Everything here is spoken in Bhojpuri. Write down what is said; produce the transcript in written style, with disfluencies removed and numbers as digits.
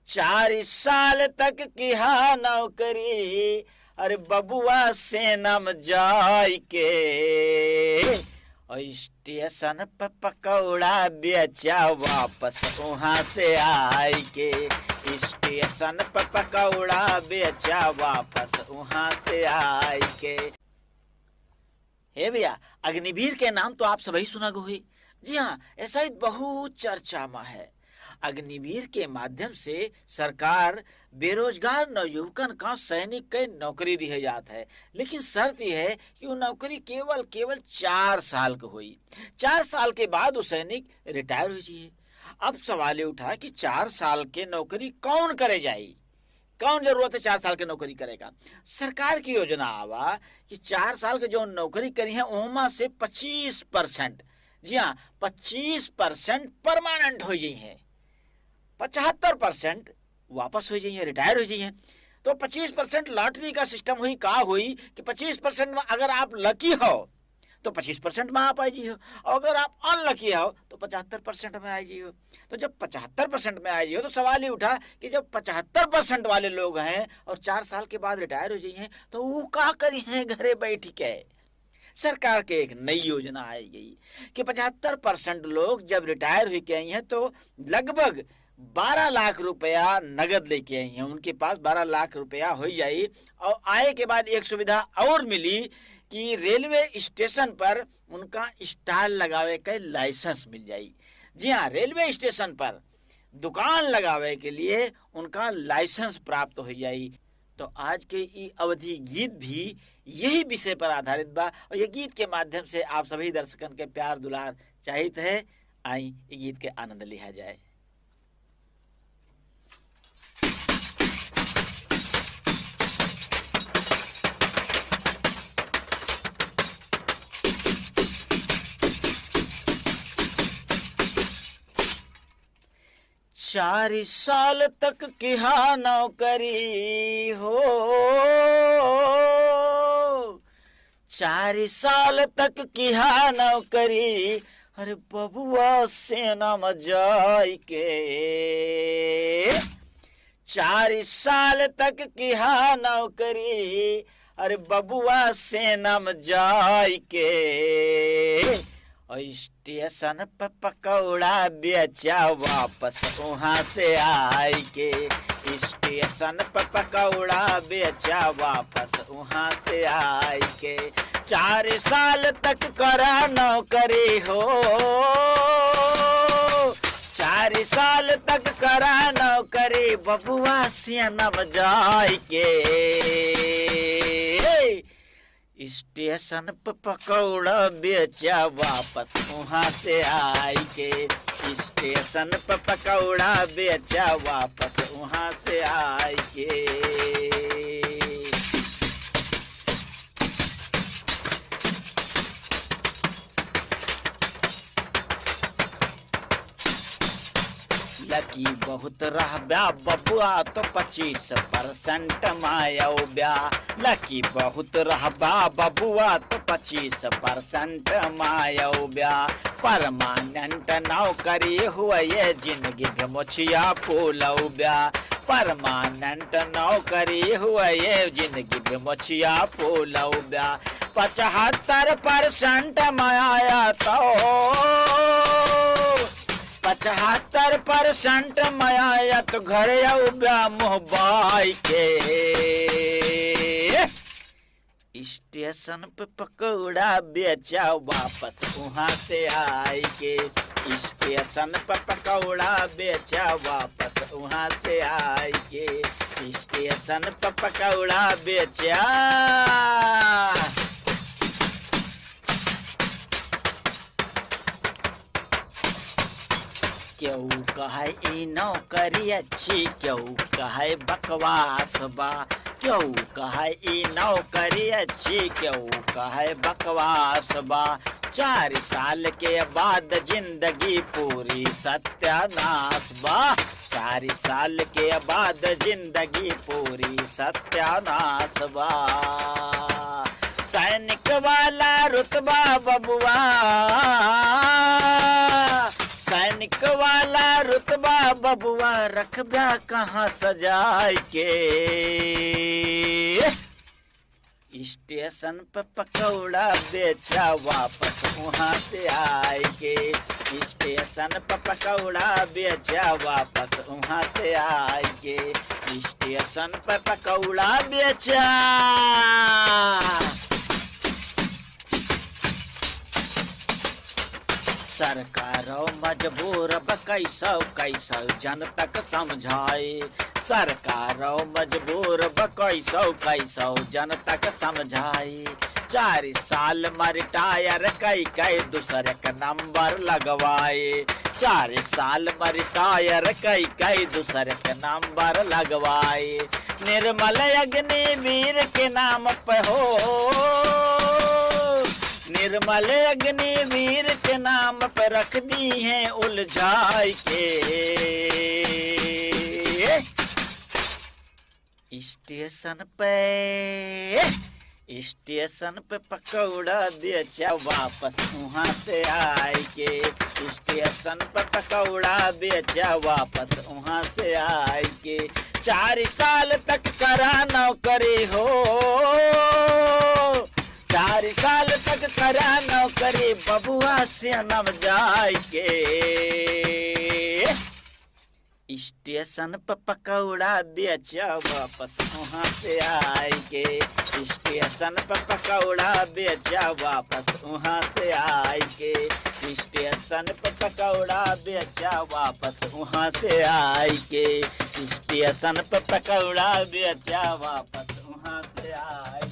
4 साल तक किया नौकरी, अरे बबुआ सेना में जाय के, और स्टेशन पर पकौड़ा बेचा वापस वहां से आय के, स्टेशन पर पकौड़ा बेचा वापस वहां से आय के। हे भैया, अग्निवीर के नाम तो आप सभी सुना हुई। जी हाँ, ऐसा ही बहुत चर्चा में है। अग्निवीर के माध्यम से सरकार बेरोजगार नवयुवकन का सैनिक के नौकरी दी जात है, लेकिन शर्त यह है कि वो नौकरी केवल 4 साल की हुई। 4 साल के बाद वो सैनिक रिटायर हो जाइए। अब सवाल ये उठा कि 4 साल के नौकरी कौन करे जाए, कौन जरूरत है 4 साल की नौकरी करेगा। सरकार की योजना आवा कि 4 साल के जो नौकरी करी है उमा से 25%, जी हाँ 25% परमानेंट हो जाई है, 75% वापस हो जाइए, रिटायर हो जाइए। तो 25% लॉटरी का सिस्टम हुई, का हुई कि 25% में अगर आप लकी हो तो 25% में आप आइए हो, और अगर आप अनलकी हो तो 75% में आइए हो। तो जब 75% में आइए हो तो सवाल ही उठा कि जब 75% वाले लोग हैं और 4 साल के बाद रिटायर हो जाइए तो वो का करी हैं घरे बैठ के। सरकार के एक नई योजना आई गई कि 75% लोग जब रिटायर हो के आई हैं तो लगभग 12 लाख रुपया नगद लेके आई हैं, उनके पास 12 लाख रुपया हो जाए। और आए के बाद एक सुविधा और मिली कि रेलवे स्टेशन पर उनका स्टॉल लगावे का लाइसेंस मिल जाए। जी हाँ, रेलवे स्टेशन पर दुकान लगावे के लिए उनका लाइसेंस प्राप्त हो जाए। तो आज के ई अवधि गीत भी यही विषय पर आधारित बा, और ये गीत के माध्यम से आप सभी दर्शकन के प्यार दुलार चाहित है। आई ये गीत के आनंद लिया जाए। चार साल तक किया नौकरी हो, 4 साल तक किया नौकरी, अरे बबुआ सेना में जाय के, 4 साल तक किया नौकरी, अरे बबुआ सेना में जाय के, और स्टेशन पर पकौड़ा बेचा वापस वहां से आय के, स्टेशन पर पकौड़ा बेचा वापस वहां से आय के। 4 साल तक करा नौकरी हो, 4 साल तक करा नौकरी, बबुआ सेना में जाय के, स्टेशन पर पकौड़ा बेचा वापस वहां से आय के, स्टेशन पर पकौड़ा बेचा वापस वहां से आय के। लकी बहुत रहब्या बबुआ तो 25% माया ब्या, लकी बहुत रहबा बबुआ तो 25% माया ब्या, परमानेंट नौकरी हुआ ये जिंदगी के मुछिया फूलौ ब्या, परमानेंट नौकरी हुआ ये जिंदगी के मुछिया फूलौ ब्या, 75% माया तो 75% माया तो घर ब्या मोहबाई के, स्टेशन पे पकौड़ा बेचा वापस वहां से आय के, स्टेशन पे पकौड़ा बेचा वापस वहां से आय के, स्टेशन पे पकौड़ा बेचा। क्यों कहे ई नौकरी अच्छी, क्यों कहे बकवास बा, क्यों कहे ई नौकरी अच्छी, क्यों कहे बकवास बा, 4 साल के बाद जिंदगी पूरी सत्यानाश बा, 4 साल के बाद जिंदगी पूरी सत्यानाश बा, सैनिक वाला रुतबा बबुआ, सैनिक वाला रुतबा बबुआ रखबा कहाँ सजाए के। स्टेशन पे पकौड़ा बेचा वापस वहाँ से आए के। स्टेशन पे पकौड़ा बेचा वापस वहाँ से आए के। स्टेशन पे पकौड़ा बेचा। सरकारों मजबूर कैसो कैसो जन तक समझाए। सरकारों मजबूर कैसो कैसो जन तक समझाए। 4 साल में रिटायर कई दूसरे का नंबर लगवाए। 4 साल में रिटायर कई दूसरे का नंबर लगवाए। निर्मल अग्निवीर के नाम पे हो। निर्मल अग्निवीर के नाम पर रख दी हैं उलझाई के। स्टेशन पे पकौड़ा बेचा वापस वहाँ से आए के। स्टेशन पे पकौड़ा बेचा वापस वहाँ से आए के। 4 साल तक करा नौकरी हो। 4 साल तक करा नौकरी बबुआ से नम जाए के। स्टेशन पर पकौड़ा बेचा वापस वहाँ से आए के। स्टेशन पर पकौड़ा बेचा वापस वहाँ से आए के। स्टेशन पर पकौड़ा बेचा वापस वहाँ से आए के। स्टेशन पर पकौड़ा बेचा वापस वहाँ से आए।